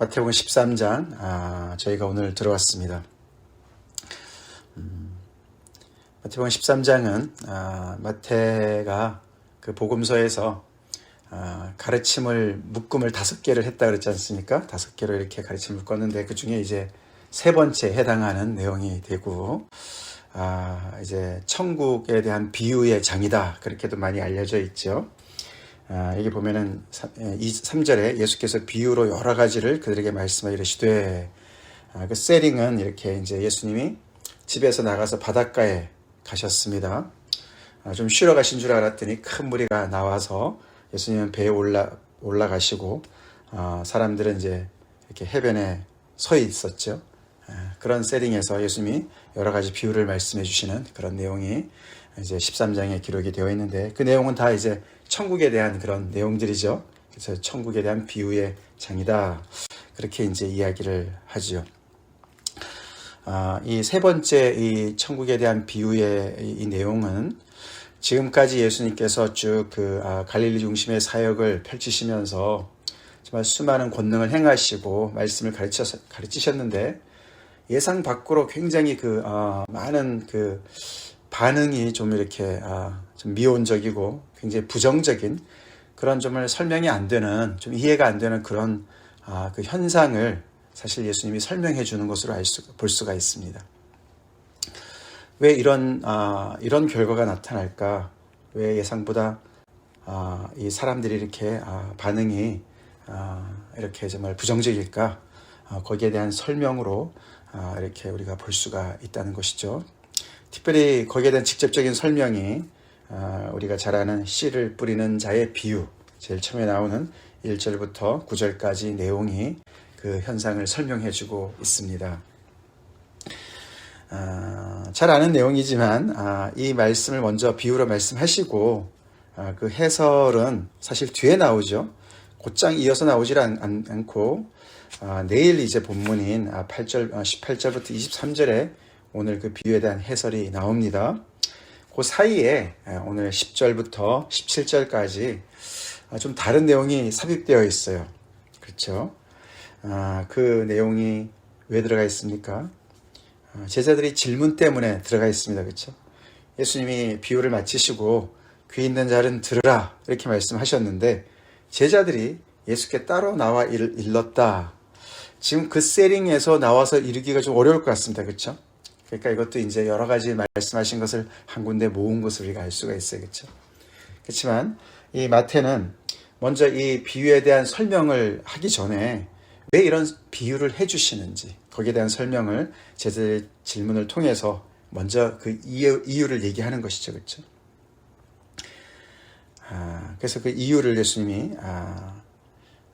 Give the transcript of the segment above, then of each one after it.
마태복음 13장 저희가 오늘 들어왔습니다. 마태복음 13장은 마태가 그 복음서에서 가르침을 묶음을 5개를 했다 그랬지 않습니까? 5개로 이렇게 가르침을 묶었는데 그 중에 이제 세 번째 해당하는 내용이 되고 이제 천국에 대한 비유의 장이다 그렇게도 많이 알려져 있죠. 여기 보면은 3절에 예수께서 비유로 여러 가지를 그들에게 말씀하여 이르시되 그 세링은 이렇게 이제 예수님이 집에서 나가서 바닷가에 가셨습니다. 좀 쉬러 가신 줄 알았더니 큰 무리가 나와서 예수님은 배에 올라가시고 사람들은 이제 이렇게 해변에 서 있었죠. 그런 세링에서 예수님이 여러 가지 비유를 말씀해 주시는 그런 내용이 이제 13장에 기록이 되어 있는데 그 내용은 다 이제 천국에 대한 그런 내용들이죠. 그래서 천국에 대한 비유의 장이다. 그렇게 이제 이야기를 하지요. 이 세 번째 이 천국에 대한 비유의 이 내용은 지금까지 예수님께서 쭉 갈릴리 중심의 사역을 펼치시면서 정말 수많은 권능을 행하시고 말씀을 가르치셨는데 예상 밖으로 굉장히 많은 반응이 좀 이렇게 좀 미온적이고 굉장히 부정적인 그런 점을 설명이 안 되는 좀 이해가 안 되는 그런 그 현상을 사실 예수님이 설명해 주는 것으로 볼 수가 있습니다. 왜 이런 결과가 나타날까? 왜 예상보다 이 사람들이 이렇게 반응이 이렇게 정말 부정적일까? 거기에 대한 설명으로 이렇게 우리가 볼 수가 있다는 것이죠. 특별히 거기에 대한 직접적인 설명이 우리가 잘 아는 씨를 뿌리는 자의 비유, 제일 처음에 나오는 1절부터 9절까지 내용이 그 현상을 설명해주고 있습니다. 잘 아는 내용이지만 이 말씀을 먼저 비유로 말씀하시고 그 해설은 사실 뒤에 나오죠. 곧장 이어서 나오질 않고 내일 이제 본문인 18절부터 23절에 오늘 그 비유에 대한 해설이 나옵니다. 그 사이에 오늘 10절부터 17절까지 좀 다른 내용이 삽입되어 있어요. 그렇죠? 그 내용이 왜 들어가 있습니까? 제자들이 질문 때문에 들어가 있습니다. 그렇죠? 예수님이 비유를 마치시고 귀 있는 자는 들으라 이렇게 말씀하셨는데 제자들이 예수께 따로 나와 일렀다. 지금 그 세링에서 나와서 이르기가 좀 어려울 것 같습니다. 그렇죠? 그러니까 이것도 이제 여러 가지 말씀하신 것을 한 군데 모은 것을 우리가 알 수가 있어요. 그렇죠? 그렇지만 이 마태는 먼저 이 비유에 대한 설명을 하기 전에 왜 이런 비유를 해주시는지 거기에 대한 설명을 제자들의 질문을 통해서 먼저 그 이유를 얘기하는 것이죠. 그렇죠? 그래서 그 이유를 예수님이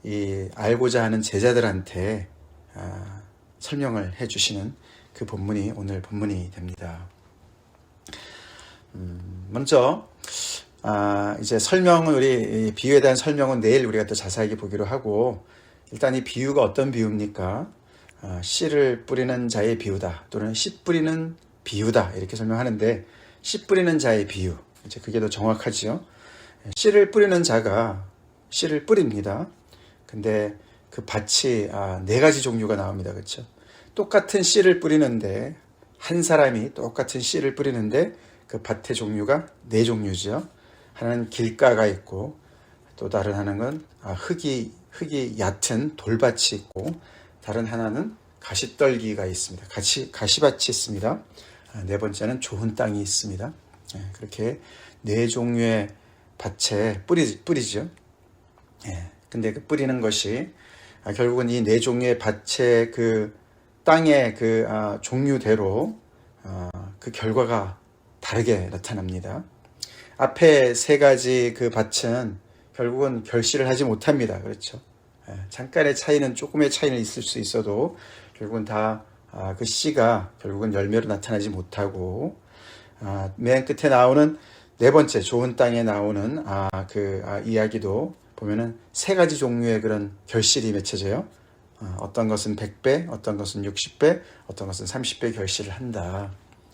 이 알고자 하는 제자들한테 설명을 해주시는 그 본문이 오늘 본문이 됩니다. 먼저 이제 설명은 우리 비유에 대한 설명은 내일 우리가 또 자세하게 보기로 하고 일단 이 비유가 어떤 비유입니까? 씨를 뿌리는 자의 비유다 또는 씨 뿌리는 비유다 이렇게 설명하는데 씨 뿌리는 자의 비유 이제 그게 더 정확하지요. 씨를 뿌리는 자가 씨를 뿌립니다. 근데 그 밭이 4가지 종류가 나옵니다. 그렇죠? 똑같은 씨를 뿌리는데 한 사람이 똑같은 씨를 뿌리는데 그 밭의 종류가 4종류죠. 하나는 길가가 있고 또 다른 하나는 흙이 얕은 돌밭이 있고 다른 하나는 가시떨기가 있습니다. 가시밭이 있습니다. 4번째는 좋은 땅이 있습니다. 그렇게 4종류의 밭에 뿌리죠. 근데 그 뿌리는 것이 결국은 이 4종류의 밭의 그 땅의 종류대로 그 결과가 다르게 나타납니다. 앞에 3가지 그 밭은 결국은 결실을 하지 못합니다. 그렇죠? 잠깐의 차이는 조금의 차이는 있을 수 있어도 결국은 다 그 씨가 결국은 열매로 나타나지 못하고 맨 끝에 나오는 4번째 좋은 땅에 나오는 이야기도 보면은 3가지 종류의 그런 결실이 맺혀져요. 어떤 것은 100배, 어떤 것은 60배, 어떤 것은 30배 결실을 한다.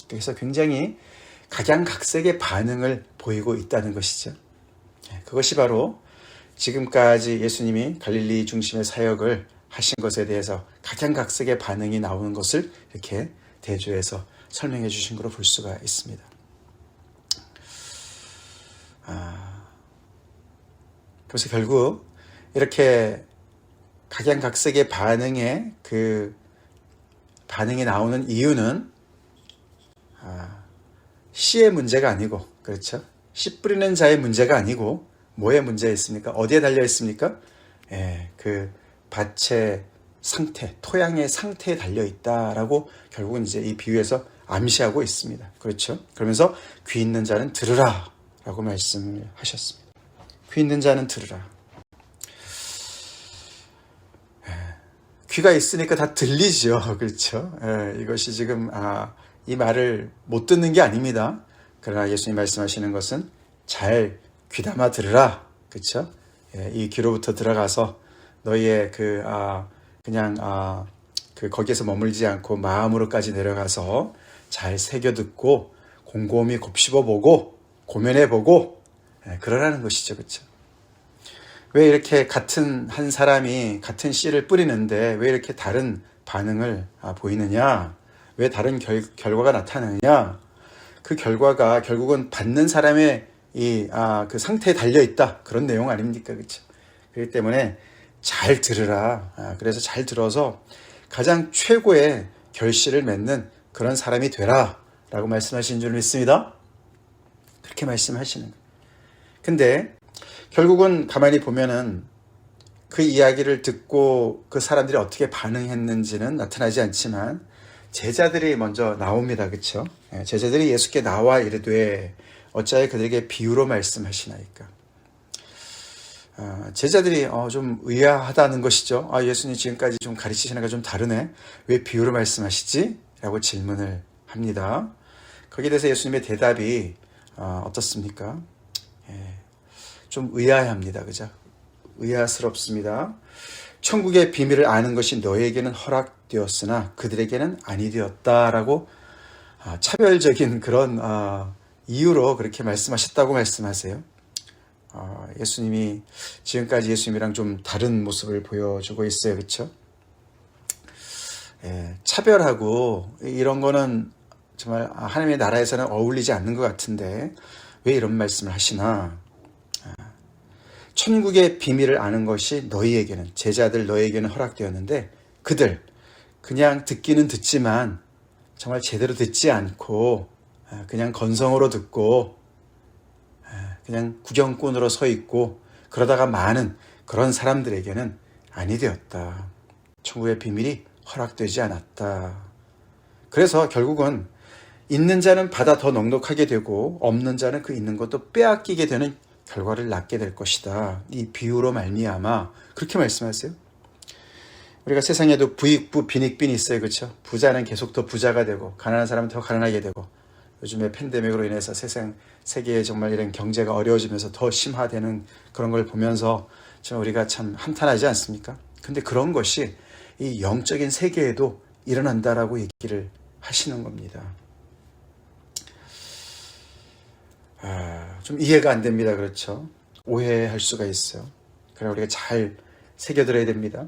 그래서 굉장히 각양각색의 반응을 보이고 있다는 것이죠. 그것이 바로 지금까지 예수님이 갈릴리 중심의 사역을 하신 것에 대해서 각양각색의 반응이 나오는 것을 이렇게 대조해서 설명해 주신 것으로 볼 수가 있습니다. 그래서 결국 이렇게 각양각색의 반응이 나오는 이유는 씨의 문제가 아니고, 그렇죠? 씨 뿌리는 자의 문제가 아니고 뭐의 문제가 있습니까? 어디에 달려 있습니까? 그 밭의 상태, 토양의 상태에 달려 있다라고 결국은 이제 이 비유에서 암시하고 있습니다. 그렇죠? 그러면서 귀 있는 자는 들으라 라고 말씀을 하셨습니다. 귀 있는 자는 들으라. 귀가 있으니까 다 들리죠. 그렇죠? 이것이 지금 이 말을 못 듣는 게 아닙니다. 그러나 예수님 말씀하시는 것은 잘 귀담아 들으라. 그렇죠? 이 귀로부터 들어가서 너희의 거기에서 머물지 않고 마음으로까지 내려가서 잘 새겨 듣고 곰곰이 곱씹어 보고 고면해 보고 그러라는 것이죠. 그렇죠? 왜 이렇게 같은 한 사람이 같은 씨를 뿌리는데 왜 이렇게 다른 반응을 보이느냐? 왜 다른 결과가 나타나느냐? 그 결과가 결국은 받는 사람의 그 상태에 달려 있다. 그런 내용 아닙니까? 그렇죠? 그렇기 때문에 잘 들으라. 그래서 잘 들어서 가장 최고의 결실을 맺는 그런 사람이 되라. 라고 말씀하신 줄 믿습니다. 그렇게 말씀하시는 거예요. 근데 결국은 가만히 보면은 그 이야기를 듣고 그 사람들이 어떻게 반응했는지는 나타나지 않지만 제자들이 먼저 나옵니다. 그렇죠? 제자들이 예수께 나와 이르되 어찌하여 그들에게 비유로 말씀하시나이까. 제자들이 좀 의아하다는 것이죠. 예수님 지금까지 좀 가르치시는 게 좀 다르네. 왜 비유로 말씀하시지? 라고 질문을 합니다. 거기에 대해서 예수님의 대답이 어떻습니까? 좀 의아합니다. 그죠? 의아스럽습니다. 천국의 비밀을 아는 것이 너에게는 허락되었으나 그들에게는 아니 되었다라고 차별적인 그런 이유로 그렇게 말씀하셨다고 말씀하세요. 예수님이 지금까지 예수님이랑 좀 다른 모습을 보여주고 있어요. 그렇죠? 차별하고 이런 거는 정말 하나님의 나라에서는 어울리지 않는 것 같은데 왜 이런 말씀을 하시나? 천국의 비밀을 아는 것이 너희에게는, 제자들 너희에게는 허락되었는데 그들 그냥 듣기는 듣지만 정말 제대로 듣지 않고 그냥 건성으로 듣고 그냥 구경꾼으로 서 있고 그러다가 많은 그런 사람들에게는 아니 되었다. 천국의 비밀이 허락되지 않았다. 그래서 결국은 있는 자는 받아 더 넉넉하게 되고 없는 자는 그 있는 것도 빼앗기게 되는 결과를 낳게 될 것이다. 이 비유로 말미암아 그렇게 말씀하세요. 우리가 세상에도 부익부 빈익빈이 있어요. 그렇죠? 부자는 계속 더 부자가 되고 가난한 사람은 더 가난하게 되고 요즘에 팬데믹으로 인해서 세계에 정말 이런 경제가 어려워지면서 더 심화되는 그런 걸 보면서 우리가 참 한탄하지 않습니까? 근데 그런 것이 이 영적인 세계에도 일어난다라고 얘기를 하시는 겁니다. 좀 이해가 안 됩니다. 그렇죠? 오해할 수가 있어요. 그래 우리가 잘 새겨들어야 됩니다.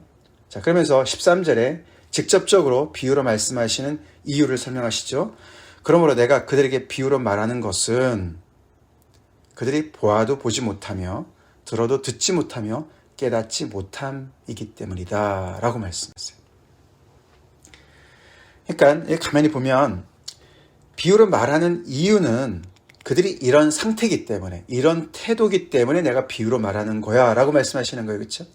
자, 그러면서 13절에 직접적으로 비유로 말씀하시는 이유를 설명하시죠. 그러므로 내가 그들에게 비유로 말하는 것은 그들이 보아도 보지 못하며 들어도 듣지 못하며 깨닫지 못함이기 때문이다 라고 말씀하세요. 그러니까 가만히 보면 비유로 말하는 이유는 그들이 이런 상태이기 때문에, 이런 태도이기 때문에 내가 비유로 말하는 거야 라고 말씀하시는 거예요. 그렇죠?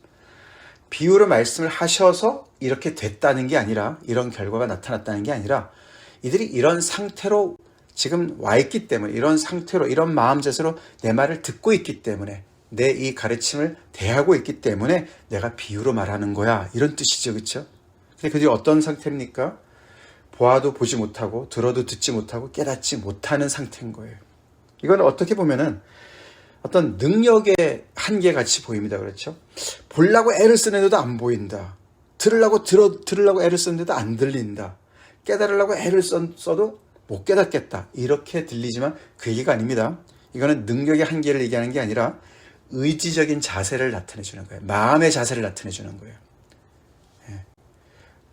비유로 말씀을 하셔서 이렇게 됐다는 게 아니라, 이런 결과가 나타났다는 게 아니라 이들이 이런 상태로 지금 와 있기 때문에, 이런 상태로, 이런 마음 자세로 내 말을 듣고 있기 때문에, 내 이 가르침을 대하고 있기 때문에 내가 비유로 말하는 거야, 이런 뜻이죠. 그렇죠? 근데 그들이 어떤 상태입니까? 보아도 보지 못하고 들어도 듣지 못하고 깨닫지 못하는 상태인 거예요. 이건 어떻게 보면은 어떤 능력의 한계 같이 보입니다. 그렇죠? 보려고 애를 쓰는데도 안 보인다. 들으려고 애를 쓰는데도 안 들린다. 깨달으려고 애를 써도 못 깨닫겠다. 이렇게 들리지만 그 얘기가 아닙니다. 이거는 능력의 한계를 얘기하는 게 아니라 의지적인 자세를 나타내 주는 거예요. 마음의 자세를 나타내 주는 거예요.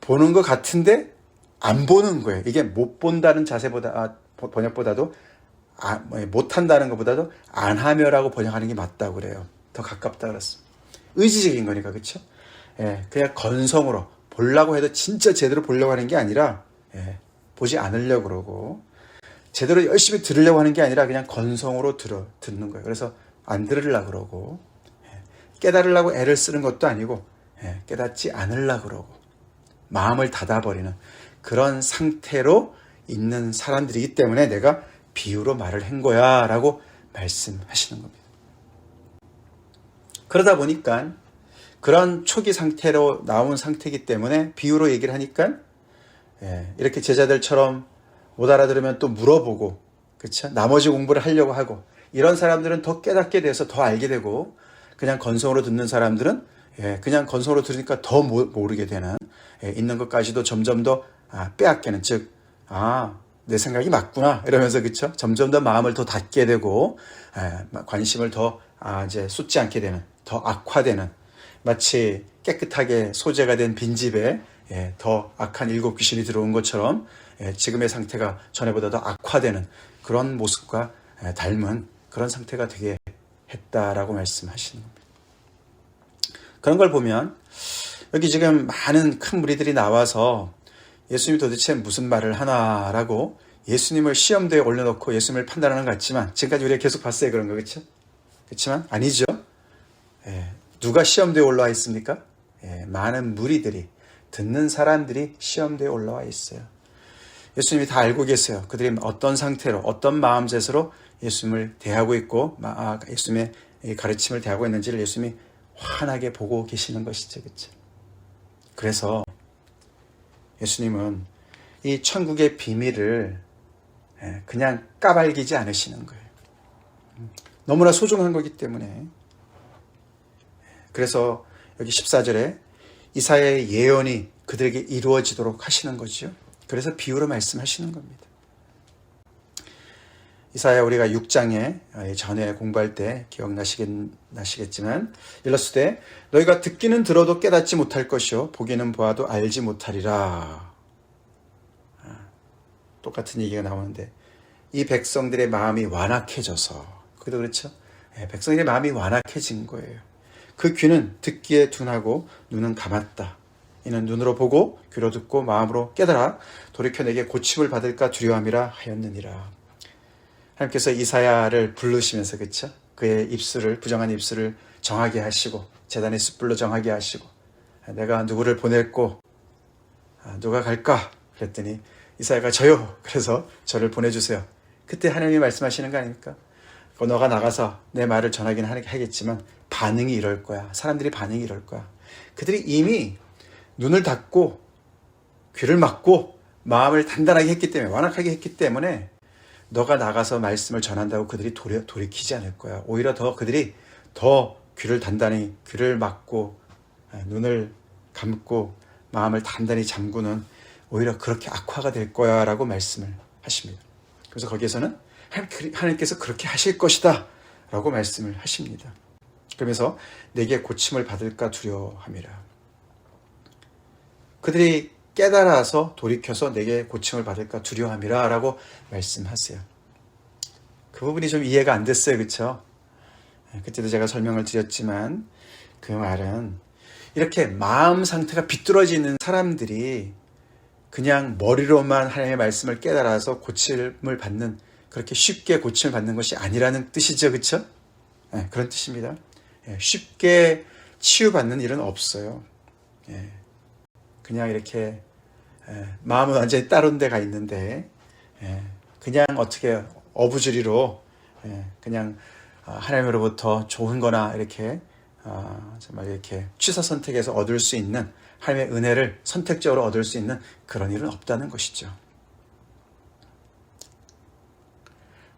보는 것 같은데 안 보는 거예요. 이게 못 본다는 자세보다, 번역보다도, 못한다는 것보다도 안 하며라고 번역하는 게 맞다고 그래요. 더 가깝다 그랬습니다. 의지적인 거니까, 그쵸? 예, 그냥 건성으로 보려고 해도 진짜 제대로 보려고 하는 게 아니라, 예, 보지 않으려고 그러고, 제대로 열심히 들으려고 하는 게 아니라 그냥 건성으로 듣는 거예요. 그래서 안 들으려고 그러고, 예, 깨달으려고 애를 쓰는 것도 아니고, 예, 깨닫지 않으려고 그러고, 마음을 닫아버리는 그런 상태로 있는 사람들이기 때문에 내가 비유로 말을 한 거야 라고 말씀하시는 겁니다. 그러다 보니까 그런 초기 상태로 나온 상태이기 때문에 비유로 얘기를 하니까, 예, 이렇게 제자들처럼 못 알아들으면 또 물어보고, 그쵸? 나머지 공부를 하려고 하고, 이런 사람들은 더 깨닫게 돼서 더 알게 되고, 그냥 건성으로 듣는 사람들은, 예, 그냥 건성으로 들으니까 더 모르게 되는, 예, 있는 것까지도 점점 더 빼앗기는, 즉, 내 생각이 맞구나 이러면서, 그쵸? 점점 더 마음을 더 닫게 되고, 관심을 더 이제 쏟지 않게 되는, 더 악화되는, 마치 깨끗하게 소재가 된 빈집에, 예, 더 악한 7 귀신이 들어온 것처럼, 예, 지금의 상태가 전에보다 더 악화되는 그런 모습과 닮은 그런 상태가 되게 했다라고 말씀하시는 겁니다. 그런 걸 보면 여기 지금 많은 큰 무리들이 나와서 예수님이 도대체 무슨 말을 하나라고 예수님을 시험대에 올려놓고 예수님을 판단하는 것 같지만, 지금까지 우리가 계속 봤어요. 그런 거, 그렇죠? 그렇지만 아니죠. 예, 누가 시험대에 올라와 있습니까? 예, 많은 무리들이, 듣는 사람들이 시험대에 올라와 있어요. 예수님이 다 알고 계세요. 그들이 어떤 상태로, 어떤 마음짓으로 예수님을 대하고 있고, 예수님의 가르침을 대하고 있는지를 예수님이 환하게 보고 계시는 것이죠. 그렇죠? 그래서 예수님은 이 천국의 비밀을 그냥 까발리지 않으시는 거예요. 너무나 소중한 거기 때문에. 그래서 여기 14절에 이사야의 예언이 그들에게 이루어지도록 하시는 거죠. 그래서 비유로 말씀하시는 겁니다. 이사야 우리가 6장에 전에 공부할 때 기억나시겠지만, 일렀을 너희가 듣기는 들어도 깨닫지 못할 것이요 보기는 보아도 알지 못하리라. 똑같은 얘기가 나오는데, 이 백성들의 마음이 완악해져서, 그래도 그렇죠? 백성들의 마음이 완악해진 거예요. 그 귀는 듣기에 둔하고 눈은 감았다. 이는 눈으로 보고 귀로 듣고 마음으로 깨달아 돌이켜 내게 고침을 받을까 두려움이라 하였느니라. 하나님께서 이사야를 부르시면서, 그쵸? 그의 입술을, 부정한 입술을 정하게 하시고, 제단의 숯불로 정하게 하시고, 내가 누구를 보냈고, 누가 갈까? 그랬더니 이사야가 저요. 그래서 저를 보내주세요. 그때 하나님이 말씀하시는 거 아닙니까? 너가 나가서 내 말을 전하긴 하겠지만 반응이 이럴 거야. 사람들이 반응이 이럴 거야. 그들이 이미 눈을 닫고 귀를 막고 마음을 단단하게 했기 때문에, 완악하게 했기 때문에 너가 나가서 말씀을 전한다고 그들이 돌이키지 않을 거야. 오히려 그들이 더 귀를 단단히, 귀를 막고 눈을 감고 마음을 단단히 잠그는, 오히려 그렇게 악화가 될 거야 라고 말씀을 하십니다. 그래서 거기에서는 하나님께서 그렇게 하실 것이다 라고 말씀을 하십니다. 그러면서 내게 고침을 받을까 두려워함이라. 그들이 깨달아서 돌이켜서 내게 고침을 받을까 두려워함이라 라고 말씀하세요. 그 부분이 좀 이해가 안 됐어요. 그렇죠? 그때도 제가 설명을 드렸지만, 그 말은 이렇게 마음 상태가 비뚤어지는 사람들이 그냥 머리로만 하나님의 말씀을 깨달아서 고침을 받는, 그렇게 쉽게 고침을 받는 것이 아니라는 뜻이죠. 그렇죠? 네, 그런 뜻입니다. 쉽게 치유받는 일은 없어요. 그냥 이렇게 마음은 완전히 다른 데가 있는데, 그냥 어떻게 어부지리로 그냥 하나님으로부터 좋은 거나 이렇게 정말 이렇게 취사 선택해서 얻을 수 있는 하나님의 은혜를 선택적으로 얻을 수 있는 그런 일은 없다는 것이죠.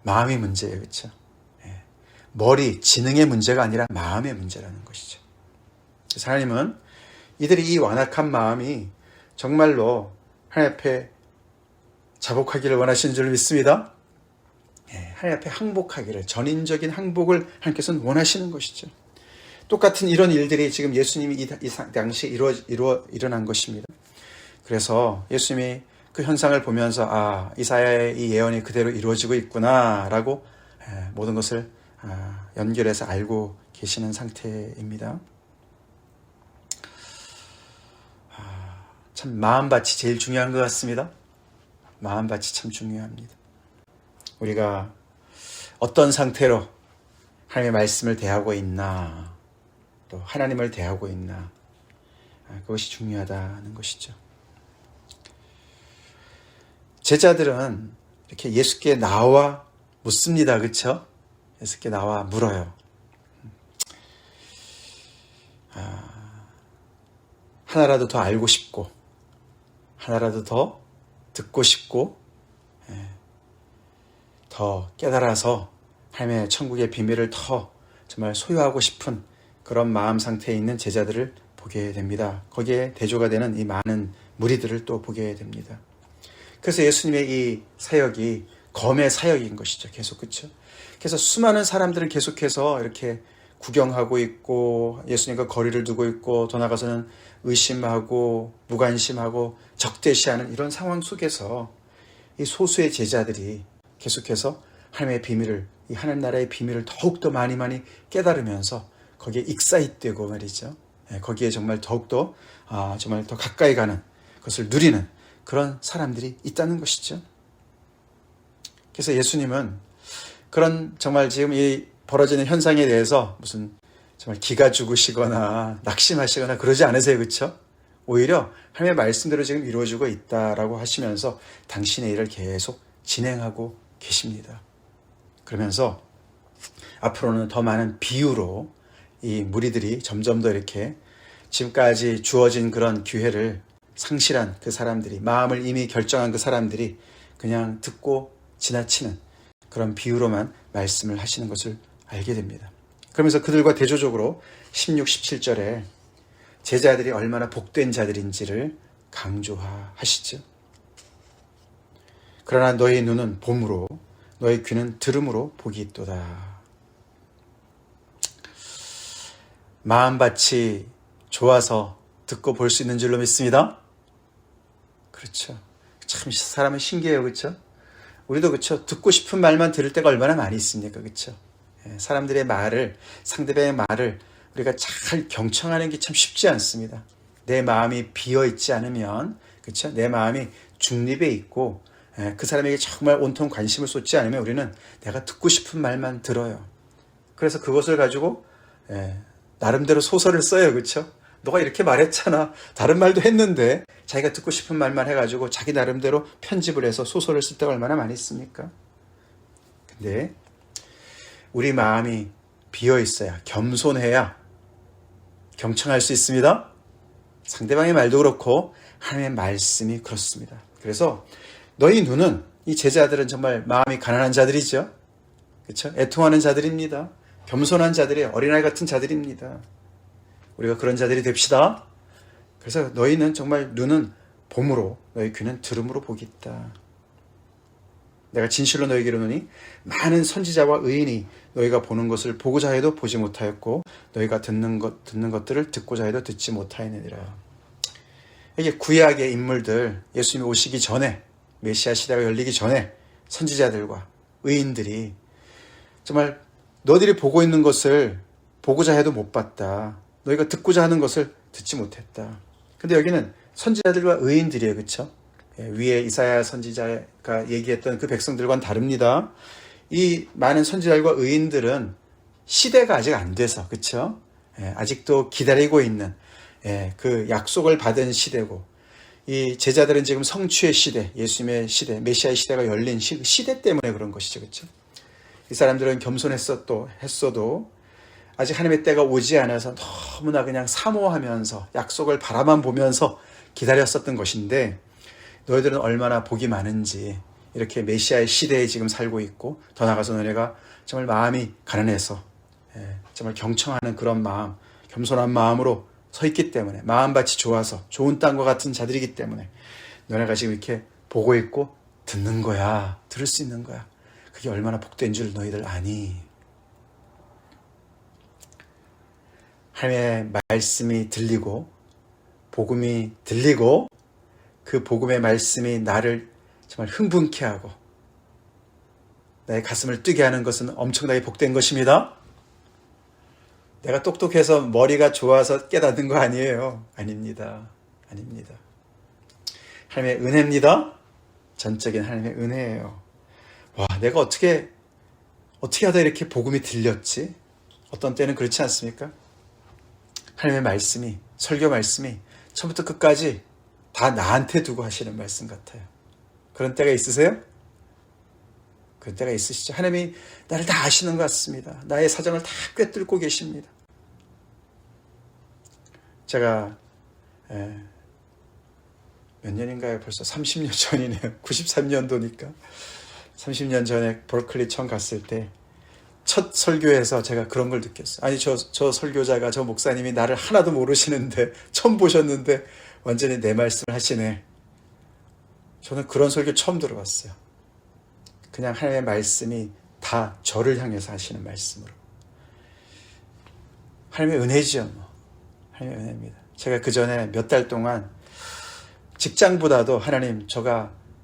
마음이 문제예요. 그렇죠? 머리, 지능의 문제가 아니라 마음의 문제라는 것이죠. 그래서 하나님은 이들이 이 완악한 마음이 정말로 하나님 앞에 자복하기를 원하시는 줄 믿습니다. 하나님 앞에 항복하기를, 전인적인 항복을 하나님께서는 원하시는 것이죠. 똑같은 이런 일들이 지금 예수님이 이 당시에 일어난 것입니다. 그래서 예수님이 그 현상을 보면서 이사야의 이 예언이 그대로 이루어지고 있구나라고 모든 것을 연결해서 알고 계시는 상태입니다. 참 마음밭이 제일 중요한 것 같습니다. 마음밭이 참 중요합니다. 우리가 어떤 상태로 하나님의 말씀을 대하고 있나, 또 하나님을 대하고 있나, 그것이 중요하다는 것이죠. 제자들은 이렇게 예수께 나와 묻습니다. 그렇죠? 예수께 나와 물어요. 하나라도 더 알고 싶고, 하나라도 더 듣고 싶고, 더 깨달아서 하나님의 천국의 비밀을 더 정말 소유하고 싶은 그런 마음 상태에 있는 제자들을 보게 됩니다. 거기에 대조가 되는 이 많은 무리들을 또 보게 됩니다. 그래서 예수님의 이 사역이 검의 사역인 것이죠. 계속, 그렇죠? 그래서 수많은 사람들을 계속해서 이렇게 구경하고 있고, 예수님과 거리를 두고 있고, 더 나아가서는 의심하고 무관심하고 적대시하는 이런 상황 속에서 이 소수의 제자들이 계속해서 하나님의 비밀을, 이 하나님 나라의 비밀을 더욱더 많이 깨달으면서 거기에 익사이트되고 말이죠. 거기에 정말 더욱더 정말 더 가까이 가는 것을 누리는 그런 사람들이 있다는 것이죠. 그래서 예수님은 그런 정말 지금 이 벌어지는 현상에 대해서 무슨 정말 기가 죽으시거나 낙심하시거나 그러지 않으세요. 그렇죠? 오히려 하나님의 말씀대로 지금 이루어지고 있다라고 하시면서 당신의 일을 계속 진행하고 계십니다. 그러면서 앞으로는 더 많은 비유로 이 무리들이 점점 더 이렇게 지금까지 주어진 그런 기회를 상실한 그 사람들이, 마음을 이미 결정한 그 사람들이 그냥 듣고 지나치는 그런 비유로만 말씀을 하시는 것을 알게 됩니다. 그러면서 그들과 대조적으로 16, 17절에 제자들이 얼마나 복된 자들인지를 강조하시죠. 그러나 너희 눈은 봄으로, 너희 귀는 들음으로 복이 있도다. 마음밭이 좋아서 듣고 볼 수 있는 줄로 믿습니다. 그렇죠. 참 사람은 신기해요. 그렇죠? 우리도 그렇죠. 듣고 싶은 말만 들을 때가 얼마나 많이 있습니까? 그렇죠? 사람들의 말을, 상대방의 말을 우리가 잘 경청하는 게 참 쉽지 않습니다. 내 마음이 비어 있지 않으면, 그렇죠? 내 마음이 중립에 있고 그 사람에게 정말 온통 관심을 쏟지 않으면 우리는 내가 듣고 싶은 말만 들어요. 그래서 그것을 가지고 나름대로 소설을 써요. 그렇죠? 너가 이렇게 말했잖아. 다른 말도 했는데 자기가 듣고 싶은 말만 해가지고 자기 나름대로 편집을 해서 소설을 쓸 때가 얼마나 많이 있습니까? 근데 우리 마음이 비어 있어야, 겸손해야 경청할 수 있습니다. 상대방의 말도 그렇고 하나님의 말씀이 그렇습니다. 그래서 너희 눈은, 이 제자들은 정말 마음이 가난한 자들이죠. 그렇죠? 애통하는 자들입니다. 겸손한 자들이, 어린아이 같은 자들입니다. 우리가 그런 자들이 됩시다. 그래서 너희는 정말 눈은 봄으로, 너희 귀는 들음으로 복이 있다. 내가 진실로 너희에게 이르노니 많은 선지자와 의인이 너희가 보는 것을 보고자 해도 보지 못하였고 너희가 듣는 것들을 듣고자 해도 듣지 못하였느니라. 이게 구약의 인물들, 예수님이 오시기 전에, 메시아 시대가 열리기 전에 선지자들과 의인들이 정말 너희들이 보고 있는 것을 보고자 해도 못 봤다. 너희가 듣고자 하는 것을 듣지 못했다. 근데 여기는 선지자들과 의인들이에요. 그렇죠? 위에 이사야 선지자가 얘기했던 그 백성들과는 다릅니다. 이 많은 선지자들과 의인들은 시대가 아직 안 돼서, 그렇죠? 아직도 기다리고 있는 그 약속을 받은 시대고, 이 제자들은 지금 성취의 시대, 예수님의 시대, 메시아의 시대가 열린 시대 때문에 그런 것이죠. 그렇죠? 이 사람들은 겸손했어도 아직 하나님의 때가 오지 않아서 너무나 그냥 사모하면서 약속을 바라만 보면서 기다렸었던 것인데, 너희들은 얼마나 복이 많은지, 이렇게 메시아의 시대에 지금 살고 있고, 더 나아가서 너네가 정말 마음이 가난해서 정말 경청하는 그런 마음, 겸손한 마음으로 서 있기 때문에, 마음밭이 좋아서 좋은 땅과 같은 자들이기 때문에 너네가 지금 이렇게 보고 있고 듣는 거야, 들을 수 있는 거야. 그게 얼마나 복된 줄 너희들 아니? 하나님의 말씀이 들리고 복음이 들리고 그 복음의 말씀이 나를 정말 흥분케 하고 나의 가슴을 뛰게 하는 것은 엄청나게 복된 것입니다. 내가 똑똑해서 머리가 좋아서 깨닫는 거 아니에요. 아닙니다. 아닙니다. 하나님의 은혜입니다. 전적인 하나님의 은혜예요. 와, 내가 어떻게 하다 이렇게 복음이 들렸지? 어떤 때는 그렇지 않습니까? 하나님의 말씀이, 설교 말씀이 처음부터 끝까지 다 나한테 두고 하시는 말씀 같아요. 그런 때가 있으세요? 그런 때가 있으시죠? 하나님이 나를 다 아시는 것 같습니다. 나의 사정을 다 꿰뚫고 계십니다. 제가 몇 년인가요? 벌써 30년 전이네요. 93년도니까. 30년 전에 버클리 처음 갔을 때 첫 설교에서 제가 그런 걸 느꼈어요. 아니 저 설교자가, 저 목사님이 나를 하나도 모르시는데, 처음 보셨는데 완전히 내 말씀을 하시네. 저는 그런 설교 처음 들어봤어요. 그냥 하나님의 말씀이 다 저를 향해서 하시는 말씀으로. 하나님의 은혜지요. 뭐. 하나님의 은혜입니다. 제가 그 전에 몇 달 동안 직장보다도 하나님,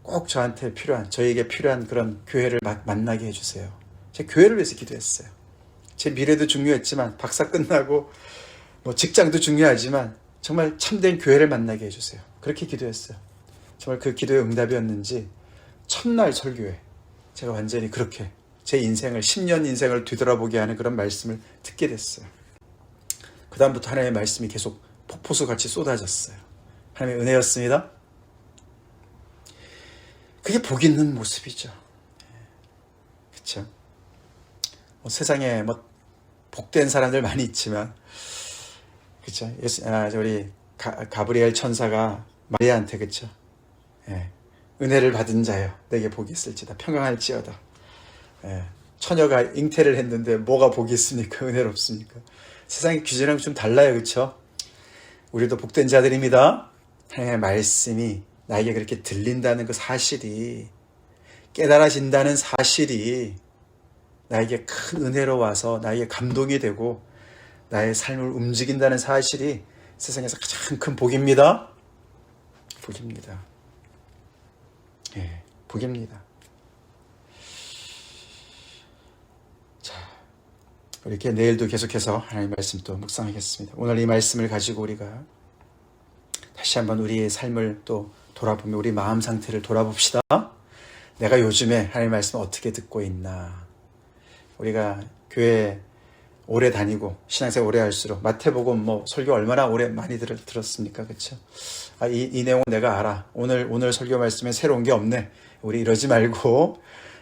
꼭 저에게 필요한 그런 교회를 만나게 해주세요. 제 교회를 위해서 기도했어요. 제 미래도 중요했지만, 박사 끝나고 직장도 중요하지만 정말 참된 교회를 만나게 해주세요. 그렇게 기도했어요. 정말 그 기도의 응답이었는지 첫날 설교에 제가 완전히 그렇게 제 인생을, 10년 인생을 뒤돌아보게 하는 그런 말씀을 듣게 됐어요. 그 다음부터 하나님의 말씀이 계속 폭포수같이 쏟아졌어요. 하나님의 은혜였습니다. 그게 복 있는 모습이죠. 그렇죠? 세상에 복된 사람들 많이 있지만, 그렇죠? 우리 가브리엘 천사가 마리아한테, 그렇죠? 은혜를 받은 자여, 내게 복이 있을지다. 평강할지어다. 처녀가 잉태를 했는데 뭐가 복이 있습니까? 은혜롭습니까? 세상의 기준이랑 좀 달라요, 그렇죠? 우리도 복된 자들입니다. 하나님의 말씀이 나에게 그렇게 들린다는 그 사실이, 깨달아진다는 사실이 나에게 큰 은혜로 와서 나에게 감동이 되고 나의 삶을 움직인다는 사실이 세상에서 가장 큰 복입니다. 복입니다. 복입니다. 자, 이렇게 내일도 계속해서 하나님의 말씀 또 묵상하겠습니다. 오늘 이 말씀을 가지고 우리가 다시 한번 우리의 삶을 또 돌아보며 우리 마음 상태를 돌아봅시다. 내가 요즘에 하나님의 말씀을 어떻게 듣고 있나. 우리가 교회 오래 다니고 신앙생활 오래 할수록 마태복음 설교 얼마나 오래 많이 들었습니까? 그렇죠? 이 내용은 내가 알아. 오늘 설교 말씀에 새로운 게 없네. 우리 이러지 말고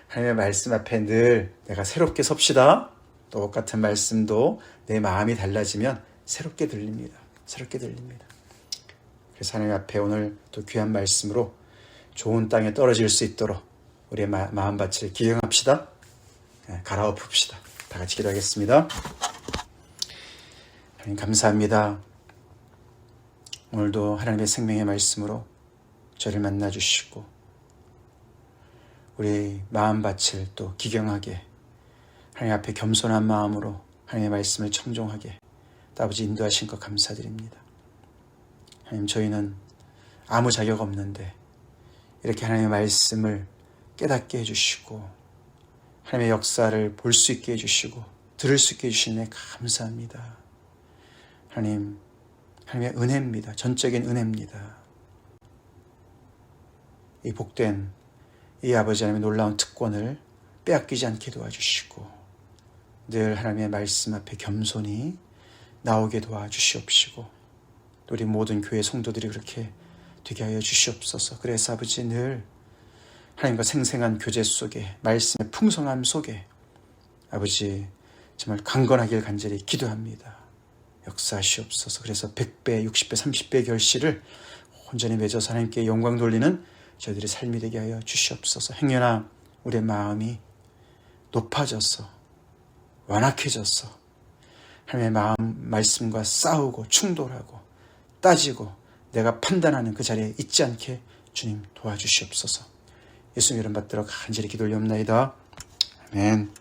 하나님의 말씀 앞에 늘 내가 새롭게 섭시다. 똑같은 말씀도 내 마음이 달라지면 새롭게 들립니다. 새롭게 들립니다. 그래서 하나님 앞에 오늘 또 귀한 말씀으로 좋은 땅에 떨어질 수 있도록 우리의 마음밭을 기경합시다. 갈아엎읍시다. 다 같이 기도하겠습니다. 하나님 감사합니다. 오늘도 하나님의 생명의 말씀으로 저를 만나주시고 우리 마음밭을 또 기경하게, 하나님 앞에 겸손한 마음으로 하나님의 말씀을 청종하게 아버지 인도하신 것 감사드립니다. 하나님, 저희는 아무 자격 없는데 이렇게 하나님의 말씀을 깨닫게 해주시고 하나님의 역사를 볼 수 있게 해주시고 들을 수 있게 해주시네 감사합니다. 하나님, 하나님의 은혜입니다. 전적인 은혜입니다. 이 복된 이 아버지 하나님의 놀라운 특권을 빼앗기지 않게 도와주시고 늘 하나님의 말씀 앞에 겸손히 나오게 도와주시옵시고 우리 모든 교회 성도들이 그렇게 되게 하여 주시옵소서. 그래서 아버지 늘 하나님과 생생한 교제 속에, 말씀의 풍성함 속에 아버지 정말 강건하길 간절히 기도합니다. 역사하시옵소서. 그래서 100배, 60배, 30배의 결실을 온전히 맺어서 하나님께 영광 돌리는 저희들의 삶이 되게 하여 주시옵소서. 행여나 우리의 마음이 높아져서 완악해져서 하나님의 마음 말씀과 싸우고 충돌하고 따지고 내가 판단하는 그 자리에 있지 않게 주님 도와주시옵소서. 예수님 이름 받들어 간절히 기도 올리옵나이다. 아멘.